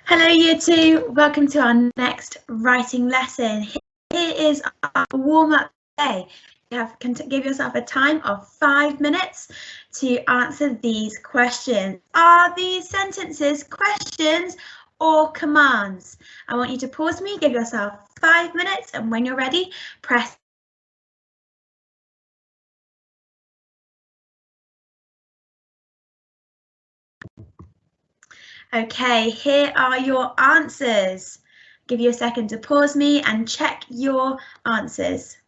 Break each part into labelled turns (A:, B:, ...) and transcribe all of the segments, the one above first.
A: Hello Year 2, welcome to our next writing lesson. Here is our warm-up day. You can give yourself a time of 5 minutes to answer these questions. Are these sentences questions or commands? I want you to pause me, give yourself 5 minutes, and when you're ready, press. Okay, here are your answers. Give you a second to pause me and check your answers.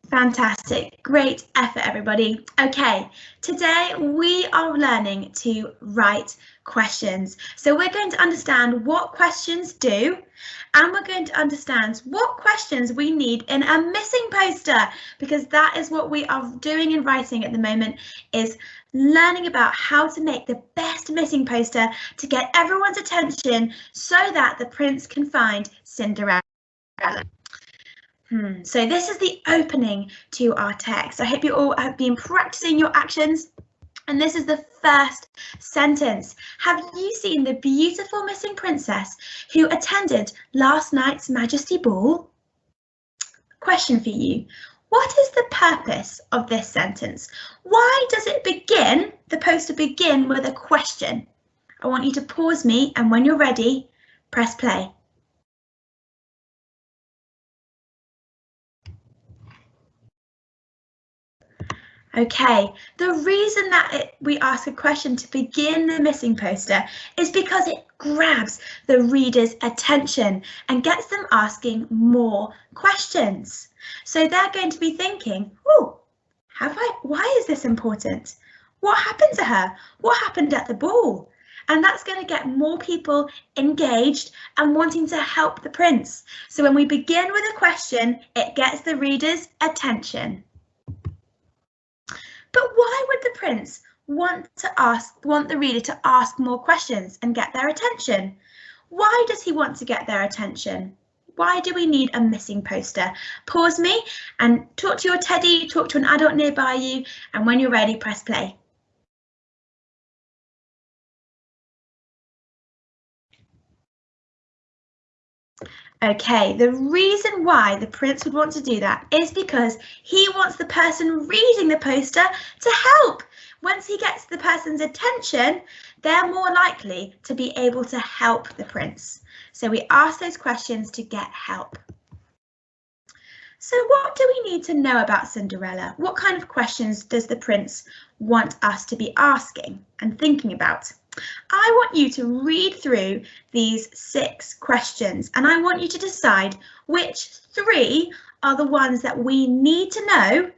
A: Fantastic, great effort everybody. Okay, today we are learning to write questions. So we're going to understand what questions do, and we're going to understand what questions we need in a missing poster, because that is what we are doing in writing at the moment, is learning about how to make the best missing poster to get everyone's attention so that the prince can find Cinderella. So this is the opening to our text. I hope you all have been practicing your actions. And this is the first sentence. Have you seen the beautiful missing princess who attended last night's Majesty Ball? Question for you. What is the purpose of this sentence? Why does it begin, the poster begin with a question? I want you to pause me, and when you're ready, press play. Okay, the reason that we ask a question to begin the missing poster is because it grabs the reader's attention and gets them asking more questions. So they're going to be thinking, oh, why is this important? What happened to her? What happened at the ball? And that's going to get more people engaged and wanting to help the prince. So when we begin with a question, it gets the reader's attention. But why would the prince want the reader to ask more questions and get their attention? Why does he want to get their attention? Why do we need a missing poster? Pause me and talk to your teddy, talk to an adult nearby you, and when you're ready, press play. Okay, the reason why the prince would want to do that is because he wants the person reading the poster to help. Once he gets the person's attention, they're more likely to be able to help the prince. So we ask those questions to get help. So what do we need to know about Cinderella? What kind of questions does the prince want us to be asking and thinking about? I want you to read through these 6 questions, and I want you to decide which 3 are the ones that we need to know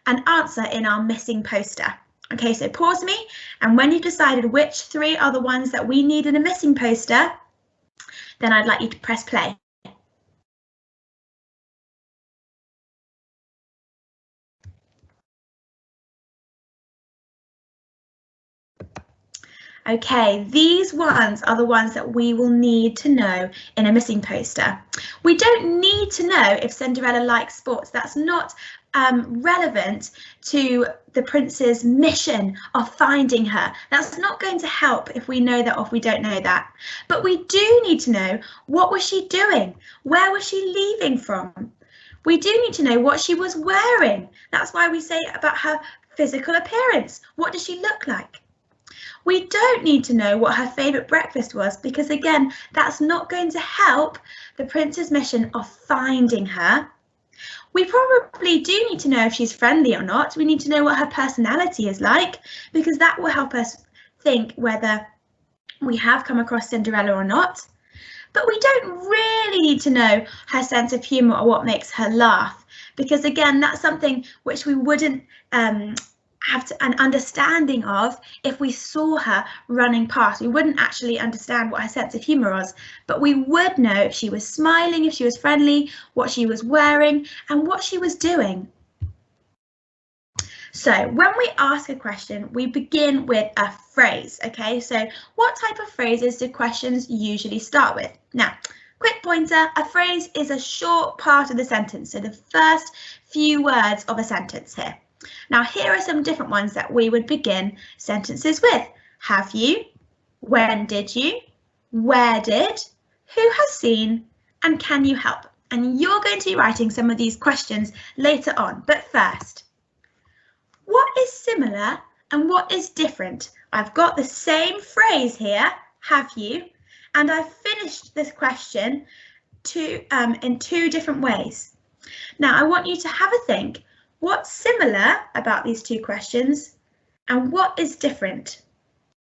A: and answer in our missing poster. Okay, so pause me, and when you've decided which 3 are the ones that we need in a missing poster, then I'd like you to press play. Okay, these ones are the ones that we will need to know in a missing poster. We don't need to know if Cinderella likes sports. That's not relevant to the prince's mission of finding her. That's not going to help if we know that or if we don't know that. But we do need to know, what was she doing? Where was she leaving from? We do need to know what she was wearing. That's why we say about her physical appearance. What does she look like? We don't need to know what her favourite breakfast was, because again, that's not going to help the prince's mission of finding her. We probably do need to know if she's friendly or not. We need to know what her personality is like, because that will help us think whether we have come across Cinderella or not. But we don't really need to know her sense of humour or what makes her laugh, because again, that's something which we wouldn't have an understanding of if we saw her running past. We wouldn't actually understand what her sense of humour was, but we would know if she was smiling, if she was friendly, what she was wearing, and what she was doing. So when we ask a question, we begin with a phrase. Okay, so what type of phrases do questions usually start with? Now, quick pointer, a phrase is a short part of the sentence, so the first few words of a sentence here. Now, here are some different ones that we would begin sentences with. Have you? When did you? Where did? Who has seen? And can you help? And you're going to be writing some of these questions later on. But first, what is similar and what is different? I've got the same phrase here, have you? And I've finished this question in two different ways. Now, I want you to have a think. What's similar about these two questions and what is different?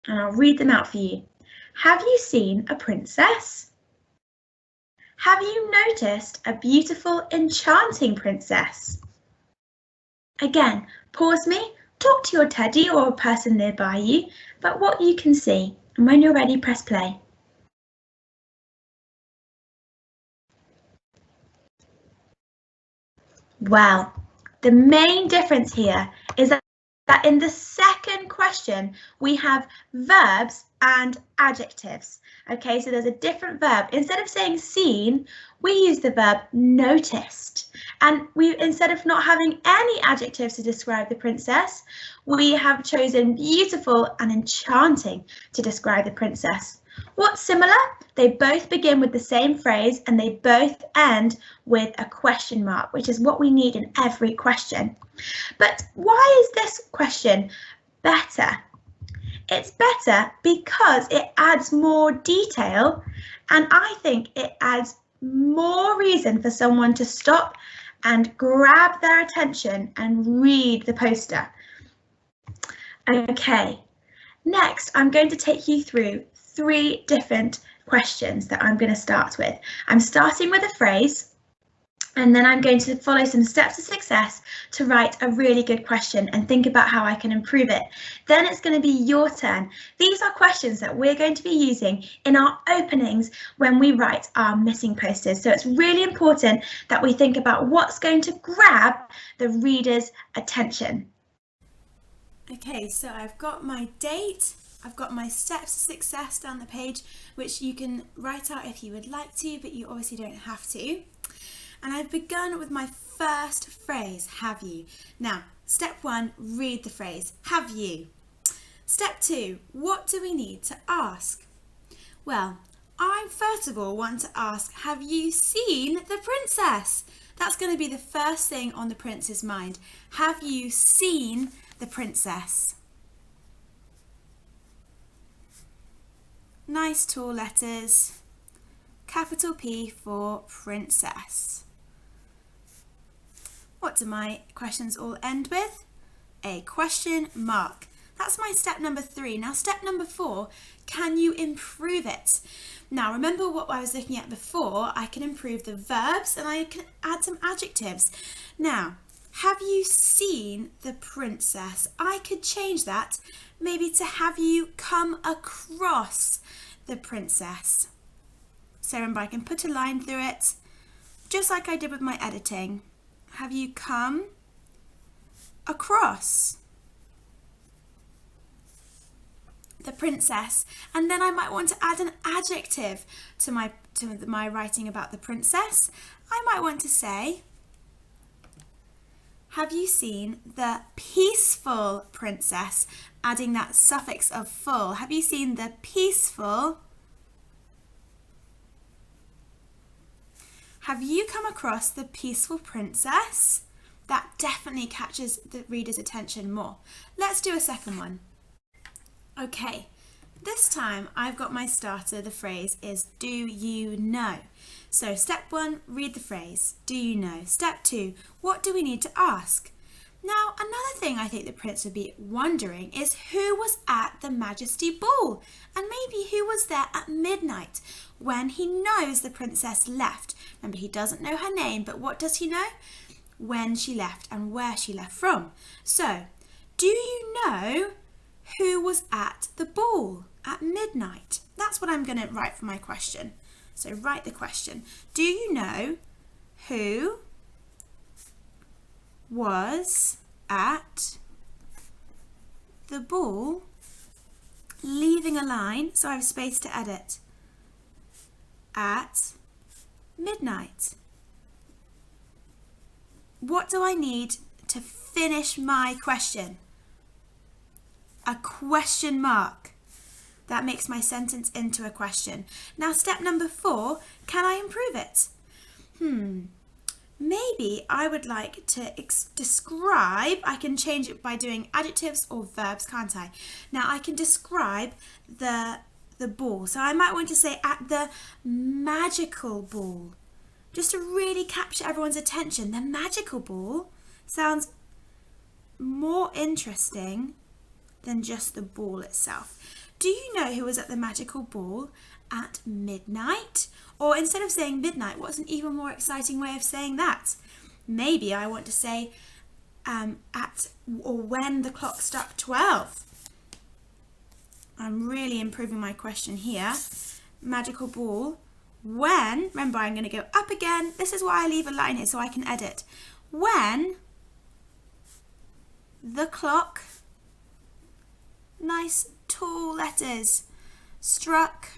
A: And I'll read them out for you. Have you seen a princess? Have you noticed a beautiful, enchanting princess? Again, pause me, talk to your teddy or a person nearby you about what you can see. And when you're ready, press play. Well, the main difference here is that in the second question, we have verbs and adjectives. Okay, so there's a different verb. Instead of saying seen, we use the verb noticed. And instead of not having any adjectives to describe the princess, we have chosen beautiful and enchanting to describe the princess. What's similar? They both begin with the same phrase and they both end with a question mark, which is what we need in every question. But why is this question better? It's better because it adds more detail, and I think it adds more reason for someone to stop and grab their attention and read the poster. Okay, next I'm going to take you through 3 different questions that I'm going to start with. I'm starting with a phrase, and then I'm going to follow some steps to success to write a really good question and think about how I can improve it. Then it's going to be your turn. These are questions that we're going to be using in our openings when we write our missing posters. So it's really important that we think about what's going to grab the reader's attention.
B: Okay, so I've got my date, I've got my steps to success down the page, which you can write out if you would like to, but you obviously don't have to. And I've begun with my first phrase, have you? Now, step 1, read the phrase, have you? Step 2, what do we need to ask? Well, I first of all want to ask, have you seen the princess? That's going to be the first thing on the prince's mind. Have you seen the princess? Nice tall letters, capital P for princess. What do my questions all end with? A question mark. That's my step number 3. Now step number 4, can you improve it? Now remember what I was looking at before, I can improve the verbs and I can add some adjectives. Now, have you seen the princess? I could change that maybe to have you come across the princess. So remember, I can put a line through it, just like I did with my editing. Have you come across the princess? And then I might want to add an adjective to my writing about the princess. I might want to say, have you seen the peaceful princess? Adding that suffix of full. Have you seen the peaceful? Have you come across the peaceful princess? That definitely catches the reader's attention more. Let's do a second one. Okay, this time I've got my starter. The phrase is, do you know? So step 1, read the phrase, do you know? Step 2, what do we need to ask? Now, another thing I think the prince would be wondering is who was at the Majesty Ball, and maybe who was there at midnight when he knows the princess left. Remember, he doesn't know her name, but what does he know? When she left and where she left from. So, do you know who was at the ball at midnight? That's what I'm going to write for my question. So write the question. Do you know who was at the ball, leaving a line, so I have space to edit, at midnight? What do I need to finish my question. A question mark. That makes my sentence into a question. Now, step number 4, can I improve it? Maybe I would like to describe, I can change it by doing adjectives or verbs, can't I? Now, I can describe the ball. So I might want to say at the magical ball, just to really capture everyone's attention. The magical ball sounds more interesting than just the ball itself. Do you know who was at the magical ball at midnight? Or instead of saying midnight, what's an even more exciting way of saying that? Maybe I want to say at or when the clock struck 12. I'm really improving my question here. Magical ball. When, remember I'm going to go up again. This is why I leave a line here so I can edit. When the clock, nice tall letters, struck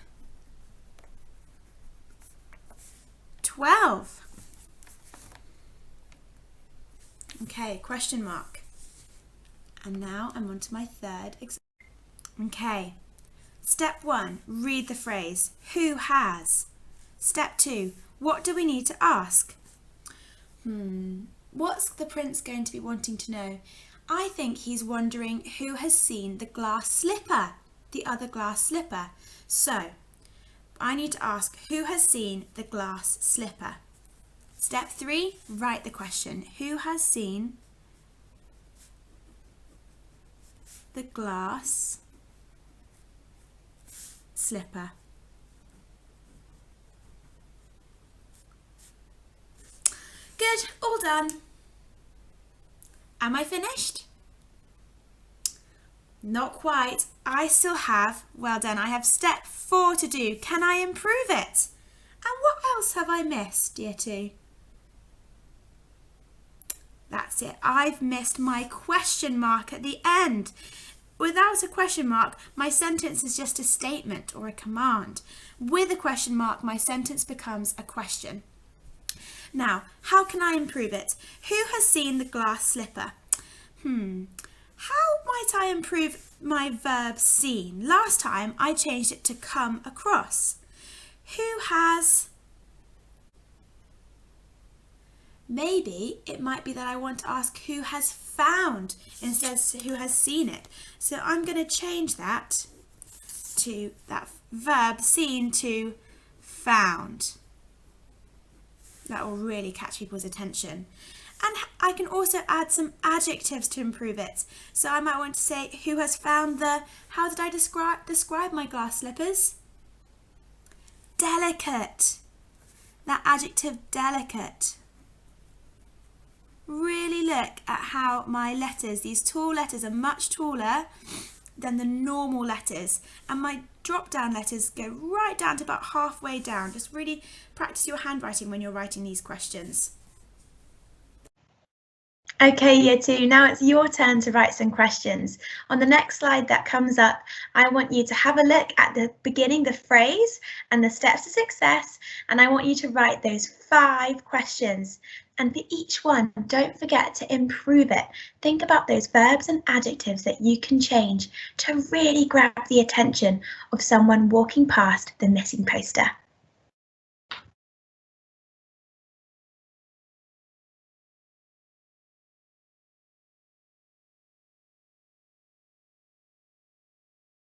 B: 12. Okay, question mark. And now I'm on to my third example. Okay, step 1, read the phrase, who has? Step 2, what do we need to ask? What's the prince going to be wanting to know? I think he's wondering who has seen the glass slipper, the other glass slipper. So, I need to ask who has seen the glass slipper. Step 3, write the question. Who has seen the glass slipper? Good, all done. Am I finished? Not quite. I still have, well done, I have step 4 to do. Can I improve it? And what else have I missed, year 2? That's it. I've missed my question mark at the end. Without a question mark, my sentence is just a statement or a command. With a question mark, my sentence becomes a question. Now, how can I improve it? Who has seen the glass slipper? How might I improve my verb seen? Last time I changed it to come across. Who has? Maybe it might be that I want to ask who has found instead of who has seen it. So I'm going to change that to that verb seen to found. That will really catch people's attention. And I can also add some adjectives to improve it. So I might want to say who has found the, how did I describe my glass slippers? Delicate. That adjective delicate. Really look at how my letters, these tall letters are much taller than the normal letters. And my drop down letters go right down to about halfway down. Just really practice your handwriting when you're writing these questions.
A: Okay, year 2, now it's your turn to write some questions. On the next slide that comes up, I want you to have a look at the beginning, the phrase and the steps to success, and I want you to write those 5 questions. And for each one, don't forget to improve it. Think about those verbs and adjectives that you can change to really grab the attention of someone walking past the missing poster.